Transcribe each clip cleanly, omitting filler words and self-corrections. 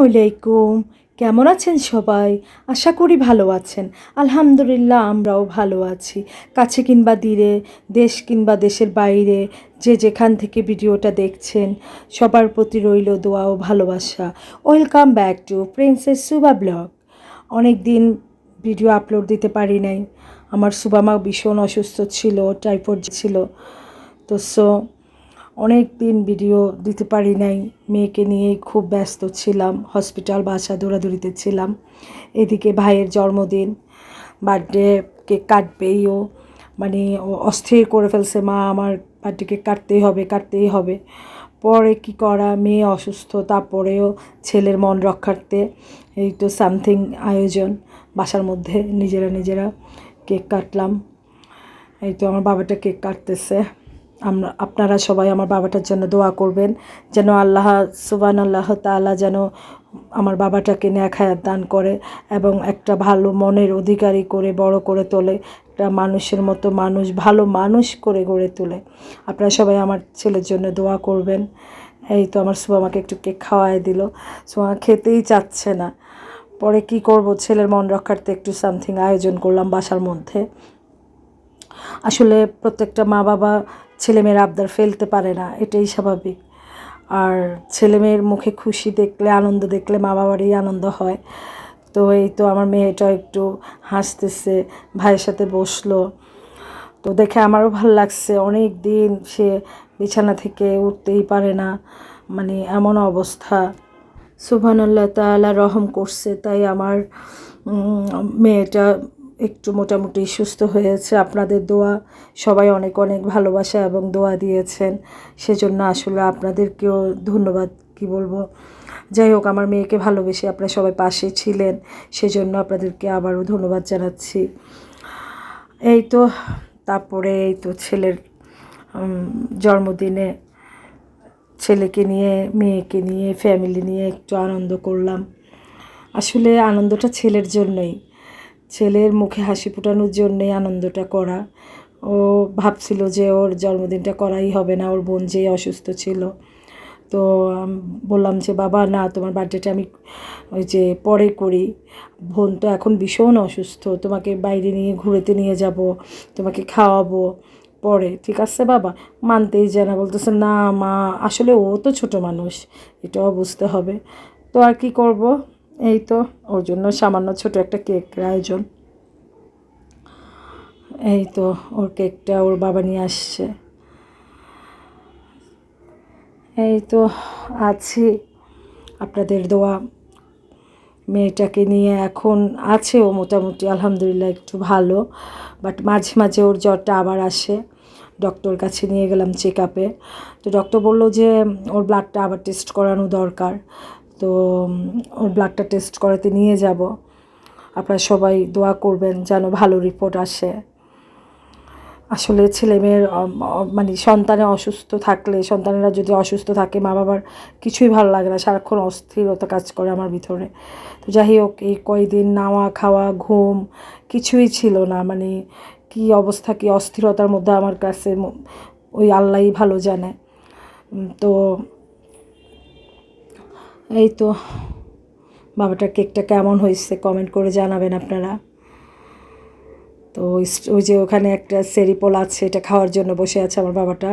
আলাইকুম। কেমন আছেন সবাই? আশা করি ভালো আছেন। আলহামদুলিল্লাহ আমরাও ভালো আছি। কাছে কিংবা দূরে, দেশ কিংবা দেশের বাইরে যে যেখান থেকে ভিডিওটা দেখছেন সবার প্রতি রইল দোয়া ও ভালোবাসা। Welcome back to princess Suba blog. অনেক দিন ভিডিও আপলোড দিতে পারি নাই। আমার সুবামা ভীষণ অসুস্থ ছিল, টাইফয়েড ছিল। তো অনেক দিন ভিডিও দিতে পারি নাই, মেয়েকে নিয়েই খুব ব্যস্ত ছিলাম, হসপিটাল বাসা দৌড়াদৌড়িতে ছিলাম। এদিকে ভাইয়ের জন্মদিন, বার্থডে কেক কাটবেই, ও মানে ও অস্থির করে ফেলছে, মা আমার বার্থডে কেক কাটতেই হবে। পরে কি করা, মেয়ে অসুস্থ, তারপরেও ছেলের মন রক্ষার্থে এই তো সামথিং আয়োজন বাসার মধ্যে নিজেরা কেক কাটলাম। এই তো আমার বাবাটা কেক কাটতেছে। আপনারা সবাই আমার বাবাটার জন্য দোয়া করবেন, যেন আল্লাহ সুবহানাল্লাহ তাআলা যেন আমার বাবাটাকে নেক হায়াত দান করে এবং একটা ভালো মনের অধিকারী করে বড় করে তোলে, একটা মানুষের মতো ভালো মানুষ করে গড়ে তোলে। আপনারা সবাই আমার ছেলের জন্য দোয়া করবেন। এই তো আমার সুবামাকে একটু কেক খাওয়াই দিল, সুবামা খেতেই চাচ্ছে না। পরে কি করব, ছেলের মন রক্ষার্থে একটু সামথিং আয়োজন করলাম বাসার মধ্যে। আসলে প্রত্যেকটা মা বাবা ছেলেমেয়ের আবদার ফেলতে পারে না, এটাই স্বাভাবিক। আর ছেলেমেয়ের মুখে খুশি দেখলে, আনন্দ দেখলে মা বাবারই আনন্দ হয়। তো এই তো আমার মেয়েটাও একটু হাসতেছে, ভাইয়ের সাথে বসলো। তো দেখে আমারও ভালো লাগছে। অনেক দিন সে বিছানা থেকে উঠতেই পারে না, মানে এমন অবস্থা। সুবহানাল্লাহ তাআলা রহম করছে, তাই আমার মেয়েটা একটু মোটামুটি সুস্থ হয়েছে। আপনাদের দোয়া, সবাই অনেক অনেক ভালোবাসা এবং দোয়া দিয়েছেন, সেজন্য আসলে আপনাদেরকেও ধন্যবাদ, কি বলবো। যাই হোক, আমার মেয়েকে ভালোবেসে আপনারা সবাই পাশে ছিলেন, সেজন্য আপনাদেরকে আবারও ধন্যবাদ জানাচ্ছি। এই তো তারপরে এই তো ছেলের জন্মদিনে ছেলেকে নিয়ে, মেয়েকে নিয়ে, ফ্যামিলি নিয়ে একটু আনন্দ করলাম। আসলে আনন্দটা ছেলের জন্যই, ছেলের মুখে হাসি ফোটানোর জন্যই আনন্দটা করা। ও ভাবছিল যে ওর জন্মদিনটা করাই হবে না, ওর বোন যেই অসুস্থ ছিল। তো বললাম যে বাবা না, তোমার বার্থডেটা আমি ওই যে পরে করি, বোন তো এখন ভীষণ অসুস্থ, তোমাকে বাইরে নিয়ে ঘুরেতে নিয়ে যাব, তোমাকে খাওয়াবো পরে, ঠিক আছে বাবা? মানতেই যায় না, বলতেছে না মা, আসলে ও তো ছোট মানুষ, এটাও বুঝতে হবে। তো আর কি করব, এই তো ওর জন্য সামান্য ছোট একটা কেকের আয়োজন। এই তো ওর কেকটা ওর বাবা নিয়ে আসছে। এই তো আছি আপনাদের দোয়া, মেয়েটাকে নিয়ে এখন আছে ও মোটামুটি আলহামদুলিল্লাহ একটু ভালো। বাট মাঝে মাঝে ওর জ্বরটা আবার আসে। ডক্টর কাছে নিয়ে গেলাম চেক আপে। তো ডক্টর বললো যে ওর ব্লাডটা আবার টেস্ট করানো দরকার। তো ওর ব্লাডটা টেস্ট করাতে নিয়ে যাব। আপনারা সবাই দোয়া করবেন যেন ভালো রিপোর্ট আসে। আসলে ছেলেমেয়ের মানে সন্তানেরা যদি অসুস্থ থাকে, মা বাবার কিছুই ভালো লাগে না, সারাক্ষণ অস্থিরতা কাজ করে আমার ভিতরে। তো যাই হোক, এই কয়দিন নাওয়া খাওয়া ঘুম কিছুই ছিল না, মানে কি অবস্থা, কি অস্থিরতার মধ্যে আমার কাছে ওই আল্লাহই ভালো জানে। তো এই তো বাবাটার কেকটা কেমন হয়েছে কমেন্ট করে জানাবেন আপনারা। তো ওই যে ওখানে একটা সেরিপোল আছে, এটা খাওয়ার জন্য বসে আছে আমার বাবাটা,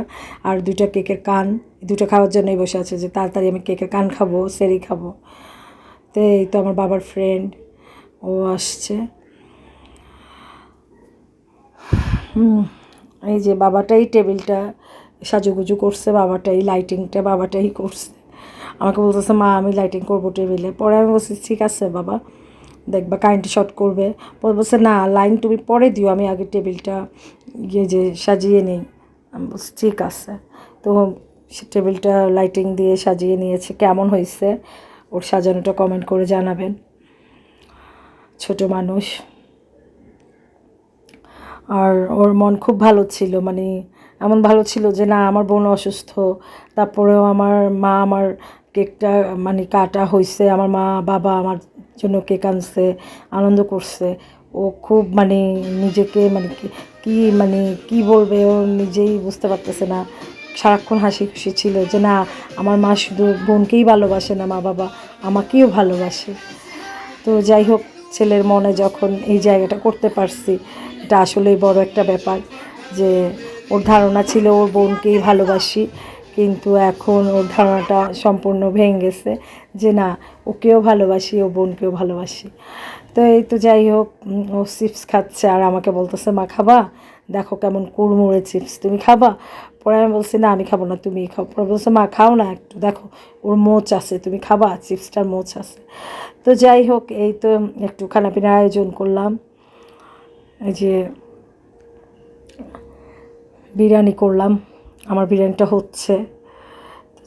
আর দুটো কেকের কান, দুটো খাওয়ার জন্যই বসে আছে যে তাড়াতাড়ি আমি কেকের কান খাবো, সেরি খাবো। তো এই তো আমার বাবার ফ্রেন্ড, ও আসছে। এই যে বাবাটাই টেবিলটা সাজুগুজু করছে, বাবাটাই লাইটিংটা বাবাটাই করছে। আমাকে বলতেছে মা আমি লাইটিং করবো টেবিলে। পরে আমি বলছি ঠিক আছে বাবা, দেখবা কারেন্ট শর্ট করবে। পরে বলছে না, লাইন তুমি পরে দিও, আমি আগে টেবিলটা যে সাজিয়ে নিই। আমি বলছি ঠিক আছে। তো সে টেবিলটা লাইটিং দিয়ে সাজিয়ে নিয়েছে। কেমন হয়েছে ওর সাজানোটা কমেন্ট করে জানাবেন। ছোট মানুষ, আর ওর মন খুব ভালো ছিল, মানে এমন ভালো ছিল যে না আমার বোন অসুস্থ, তারপরেও আমার কেকটা মানে কাটা হয়েছে, আমার মা বাবা আমার জন্য কেক আনছে, আনন্দ করছে। ও খুব নিজেকে কি বলবে, ও নিজেই বুঝতে পারতেছে না, সারাক্ষণ হাসি খুশি ছিল যে না আমার মা শুধু বোনকেই ভালোবাসে না, মা বাবা আমাকেও ভালোবাসে। তো যাই হোক, ছেলের মনে যখন এই জায়গাটা করতে পারছি, এটা আসলেই বড় একটা ব্যাপার। যে ওর ধারণা ছিল ওর বোনকেই ভালোবাসি, কিন্তু এখন ওর ধারণাটা সম্পূর্ণ ভেঙে গেছে যে না, ওকেও ভালোবাসি, ও বোনকেও ভালোবাসি। তো এই তো যাই হোক, ও চিপস খাচ্ছে আর আমাকে বলতেছে মা খাবা, দেখো কেমন কুড়মুড়ে চিপস, তুমি খাবা? পরে আমি বলছি না আমি খাবো না, তুমি খাও। পরে বলছে মা খাও না একটু, দেখো ওর মোচ আছে, তুমি খাবা, চিপসটার মোচ আছে। তো যাই হোক, এই তো একটু খানাপিনার আয়োজন করলাম। এই যে বিরিয়ানি করলাম, আমার বিরিয়ানিটা হচ্ছে।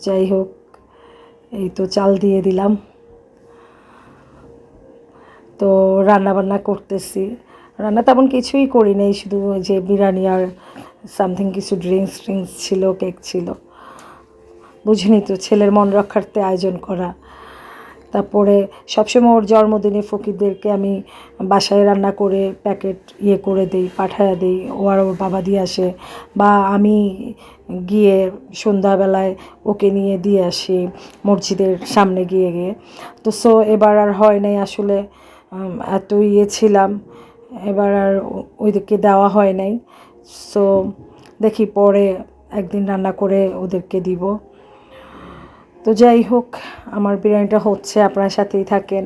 যাই হোক, এই তো চাল দিয়ে দিলাম, তো রান্না বান্না করতেছি। রান্না তেমন কিছুই করি নাই, শুধু যে বিরিয়ানি আর সামথিং কিছু ড্রিঙ্কস ছিল, কেক ছিল। বুঝিনি তো, ছেলের মন রক্ষার্থে আয়োজন করা। তারপরে সবসময় ওর জন্মদিনে ফকিরদেরকে আমি বাসায় রান্না করে প্যাকেট করে দিই, পাঠায়া দিই, ও আর ওর বাবা দিয়ে আসে, বা আমি গিয়ে সন্ধ্যাবেলায় ওকে নিয়ে দিয়ে আসি মসজিদের সামনে গিয়ে গিয়ে। তো এবার আর হয় নাই আসলে, এত ছিলাম, এবার আর ওইদিকে দেওয়া হয় নাই। সো দেখি পরে একদিন রান্না করে ওদেরকে দিব। তো যাই হোক, আমার বিরিয়ানিটা হচ্ছে, আপনার সাথেই থাকেন।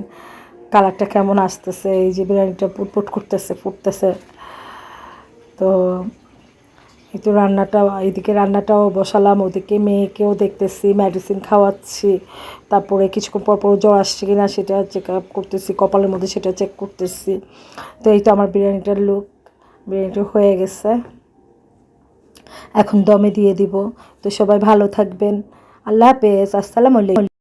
কালারটা কেমন আসতেছে, এই যে বিরিয়ানিটা পুটপুট করতেছে, ফুটতেছে। তো এই তো এইদিকে রান্নাটাও বসালাম, ওদিকে মেয়েকেও দেখতেছি, মেডিসিন খাওয়াচ্ছি। তারপরে কিছুক্ষণ পর জ্বর আসছে কিনা সেটা চেক আপ করতেছি, কপালের মধ্যে সেটা চেক করতেছি। তো এই তো আমার বিরিয়ানিটার লুক, বিরিয়ানিটা হয়ে গেছে, এখন দমে দিয়ে দিব। তো সবাই ভালো থাকবেন, আল্লাহ হাফেজ, আসসালামু আলাইকুম।